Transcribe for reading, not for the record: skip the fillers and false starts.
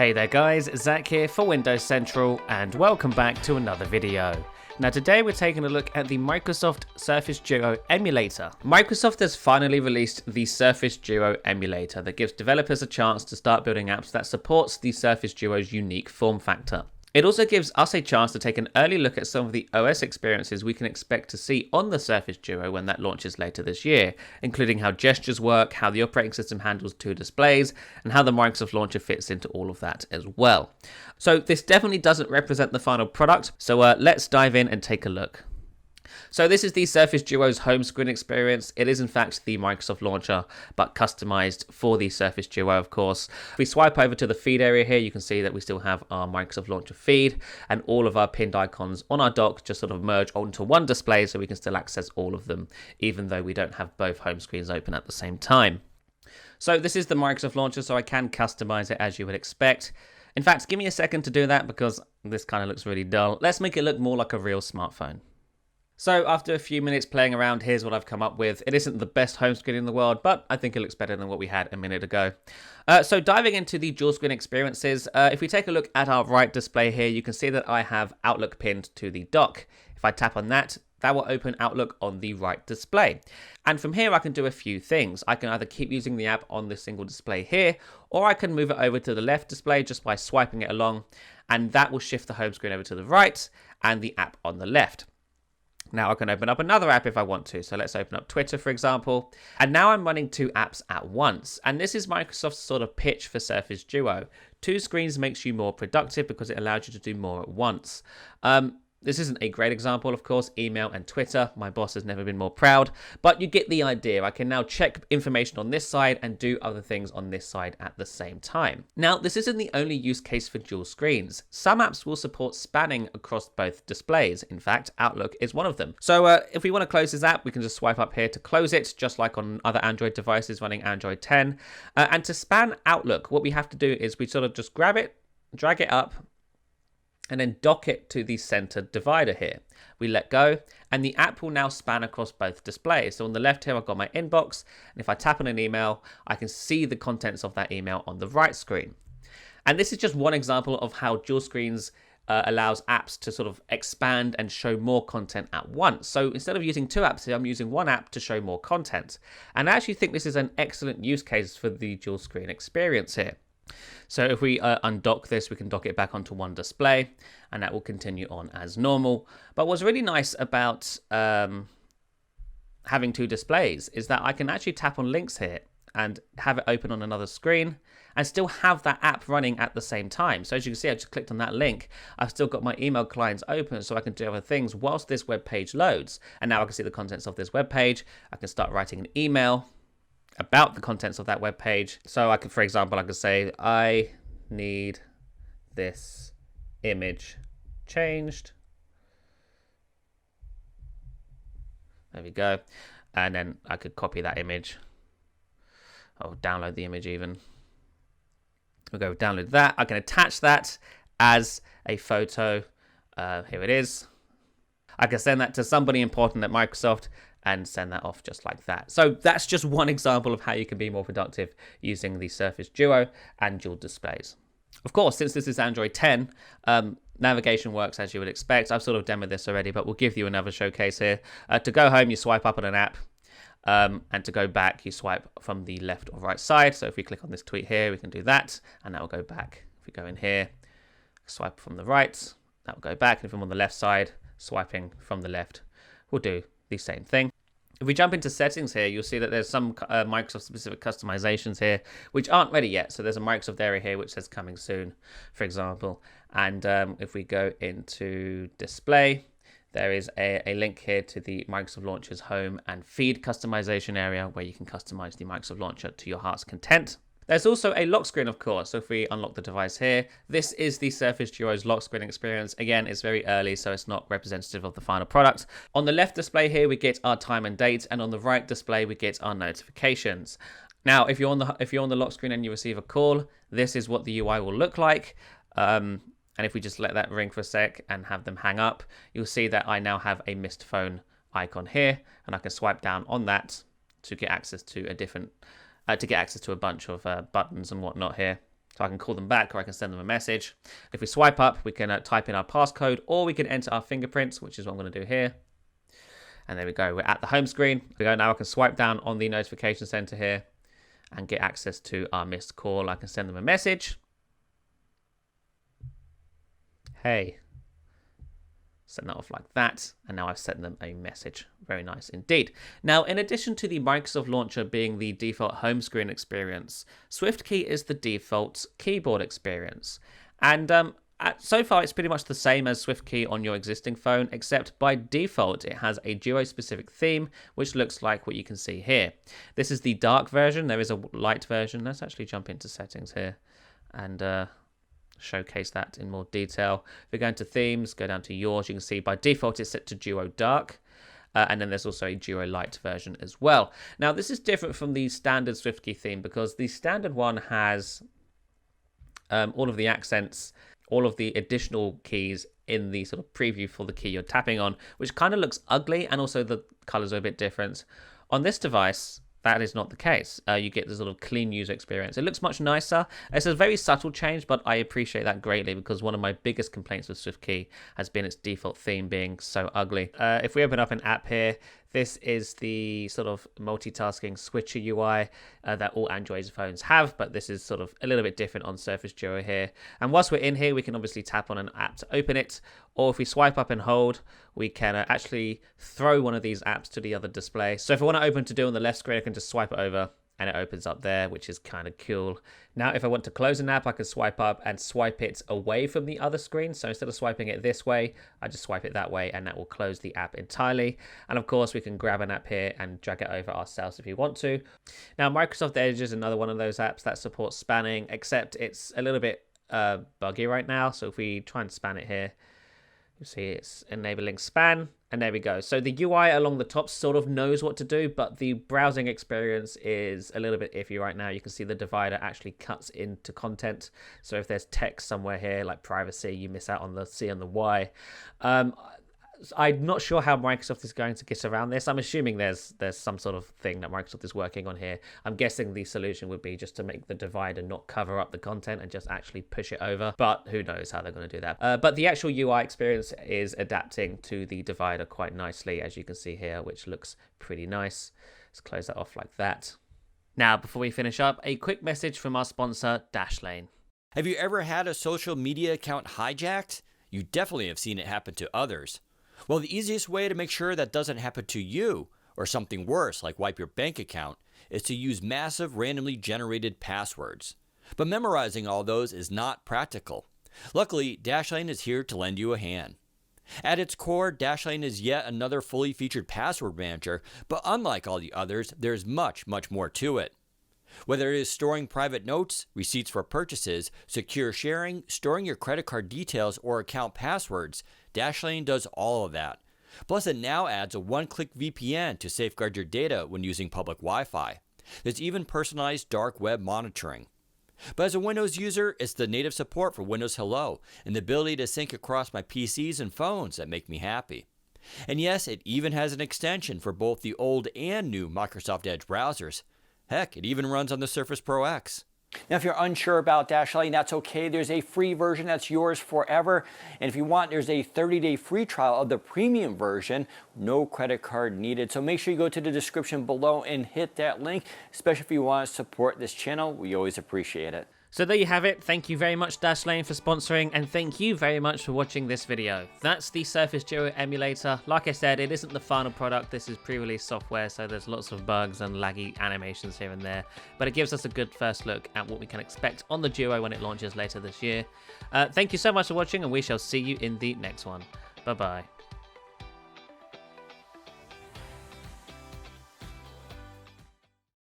Hey there guys, Zach here for Windows Central and welcome back to another video. Now today we're taking a look at the Microsoft Surface Duo emulator. Microsoft has finally released the Surface Duo emulator that gives developers a chance to start building apps that supports the Surface Duo's unique form factor. It also gives us a chance to take an early look at some of the OS experiences we can expect to see on the Surface Duo when that launches later this year, including how gestures work, how the operating system handles two displays, and how the Microsoft Launcher fits into all of that as well. So this definitely doesn't represent the final product, so let's dive in and take a look. So this is the Surface Duo's home screen experience. It is in fact the Microsoft Launcher, but customized for the Surface Duo, of course. If we swipe over to the feed area here, you can see that we still have our Microsoft Launcher feed and all of our pinned icons on our dock just sort of merge onto one display so we can still access all of them, even though we don't have both home screens open at the same time. So this is the Microsoft Launcher, so I can customize it as you would expect. In fact, give me a second to do that because this kind of looks really dull. Let's make it look more like a real smartphone. So after a few minutes playing around, here's what I've come up with. It isn't the best home screen in the world, but I think it looks better than what we had a minute ago. So diving into the dual screen experiences, if we take a look at our right display here, you can see that I have Outlook pinned to the dock. If I tap on that, that will open Outlook on the right display. And from here, I can do a few things. I can either keep using the app on the single display here, or I can move it over to the left display just by swiping it along, and that will shift the home screen over to the right and the app on the left. Now I can open up another app if I want to. So let's open up Twitter, for example. And now I'm running two apps at once. And this is Microsoft's sort of pitch for Surface Duo. Two screens makes you more productive because it allows you to do more at once. This isn't a great example, of course, email and Twitter. My boss has never been more proud, but you get the idea. I can now check information on this side and do other things on this side at the same time. Now, this isn't the only use case for dual screens. Some apps will support spanning across both displays. In fact, Outlook is one of them. So if we want to close this app, we can just swipe up here to close it, just like on other Android devices running Android 10. And to span Outlook, what we have to do is we sort of just grab it, drag it up, and then dock it to the center divider here. We let go, and the app will now span across both displays. So on the left here, I've got my inbox, and if I tap on an email, I can see the contents of that email on the right screen. And this is just one example of how dual screens allows apps to sort of expand and show more content at once. So instead of using two apps here, I'm using one app to show more content. And I actually think this is an excellent use case for the dual screen experience here. So if we undock this, we can dock it back onto one display and that will continue on as normal. But what's really nice about having two displays is that I can actually tap on links here and have it open on another screen and still have that app running at the same time. So as you can see, I just clicked on that link. I've still got my email clients open so I can do other things whilst this web page loads. And now I can see the contents of this web page. I can start writing an email about the contents of that web page. So I could, for example, I could say, I need this image changed. There we go. And then I could copy that image. Or download the image even. We'll go download that. I can attach that as a photo. Here it is. I can send that to somebody important at Microsoft and send that off just like that. So that's just one example of how you can be more productive using the Surface Duo and dual displays. Of course, since this is Android 10, navigation works as you would expect. I've sort of demoed this already, but we'll give you another showcase here. To go home, you swipe up on an app, and to go back, you swipe from the left or right side. So if we click on this tweet here, we can do that, and that will go back. If we go in here, swipe from the right, that will go back. And if I'm on the left side, swiping from the left, we'll do the same thing. If we jump into settings here, you'll see that there's some Microsoft specific customizations here which aren't ready yet. So there's a Microsoft area here which says coming soon, for example. And if we go into display, there is a link here to the Microsoft Launcher's home and feed customization area where you can customize the Microsoft Launcher to your heart's content. There's also a lock screen, of course. So if we unlock the device here, this is the Surface Duo's lock screen experience. Again, it's very early, so it's not representative of the final product. On the left display here, we get our time and date, and on the right display, we get our notifications. Now, if you're on the lock screen and you receive a call, this is what the UI will look like. And if we just let that ring for a sec and have them hang up, you'll see that I now have a missed phone icon here, and I can swipe down on that to get access to a bunch of buttons and whatnot here. So I can call them back or I can send them a message. If we swipe up, we can type in our passcode or we can enter our fingerprints, which is what I'm going to do here. And there we go. We're at the home screen. Now I can swipe down on the notification center here and get access to our missed call. I can send them a message. Hey. Send that off like that, and now I've sent them a message. Very nice indeed. Now, in addition to the Microsoft Launcher being the default home screen experience, SwiftKey is the default keyboard experience. And so far, it's pretty much the same as SwiftKey on your existing phone, except by default, it has a Duo-specific theme, which looks like what you can see here. This is the dark version. There is a light version. Let's actually jump into settings here and showcase that in more detail. If we go into themes, go down to yours, you can see by default it's set to Duo Dark. And then there's also a Duo Light version as well. Now, this is different from the standard SwiftKey theme because the standard one has all of the accents, all of the additional keys in the sort of preview for the key you're tapping on, which kind of looks ugly, and also the colors are a bit different. On this device, that is not the case. You get this sort of clean user experience. It looks much nicer. It's a very subtle change, but I appreciate that greatly because one of my biggest complaints with SwiftKey has been its default theme being so ugly. If we open up an app here, this is the sort of multitasking switcher UI that all Android phones have, but this is sort of a little bit different on Surface Duo here. And whilst we're in here, we can obviously tap on an app to open it, or if we swipe up and hold, we can actually throw one of these apps to the other display. So if I want to open To Do on the left screen, I can just swipe it over and it opens up there, which is kind of cool. Now, if I want to close an app, I can swipe up and swipe it away from the other screen. So instead of swiping it this way, I just swipe it that way and that will close the app entirely. And of course, we can grab an app here and drag it over ourselves if you want to. Now, Microsoft Edge is another one of those apps that supports spanning, except it's a little bit buggy right now. So if we try and span it here, you see it's enabling span, and there we go. So the UI along the top sort of knows what to do, but the browsing experience is a little bit iffy right now. You can see the divider actually cuts into content. So if there's text somewhere here, like privacy, you miss out on the C and the Y. I'm not sure how Microsoft is going to get around this. I'm assuming there's some sort of thing that Microsoft is working on here. I'm guessing the solution would be just to make the divider not cover up the content and just actually push it over. But who knows how they're going to do that. But the actual UI experience is adapting to the divider quite nicely, as you can see here, which looks pretty nice. Let's close that off like that. Now, before we finish up, a quick message from our sponsor, Dashlane. Have you ever had a social media account hijacked? You definitely have seen it happen to others. Well, the easiest way to make sure that doesn't happen to you, or something worse like wipe your bank account, is to use massive randomly generated passwords. But memorizing all those is not practical. Luckily, Dashlane is here to lend you a hand. At its core, Dashlane is yet another fully featured password manager, but unlike all the others, there's much, much more to it. Whether it is storing private notes, receipts for purchases, secure sharing, storing your credit card details, or account passwords, Dashlane does all of that. Plus, it now adds a one-click VPN to safeguard your data when using public Wi-Fi. There's even personalized dark web monitoring. But as a Windows user, it's the native support for Windows Hello and the ability to sync across my PCs and phones that make me happy. And yes, it even has an extension for both the old and new Microsoft Edge browsers. Heck, it even runs on the Surface Pro X. Now, if you're unsure about Dashlane, that's okay. There's a free version that's yours forever. And if you want, there's a 30-day free trial of the premium version. No credit card needed. So make sure you go to the description below and hit that link, especially if you want to support this channel. We always appreciate it. So there you have it. Thank you very much, Dashlane, for sponsoring, and thank you very much for watching this video. That's the Surface Duo emulator. Like I said, it isn't the final product. This is pre-release software, so there's lots of bugs and laggy animations here and there, but it gives us a good first look at what we can expect on the Duo when it launches later this year. Thank you so much for watching, and we shall see you in the next one. Bye-bye.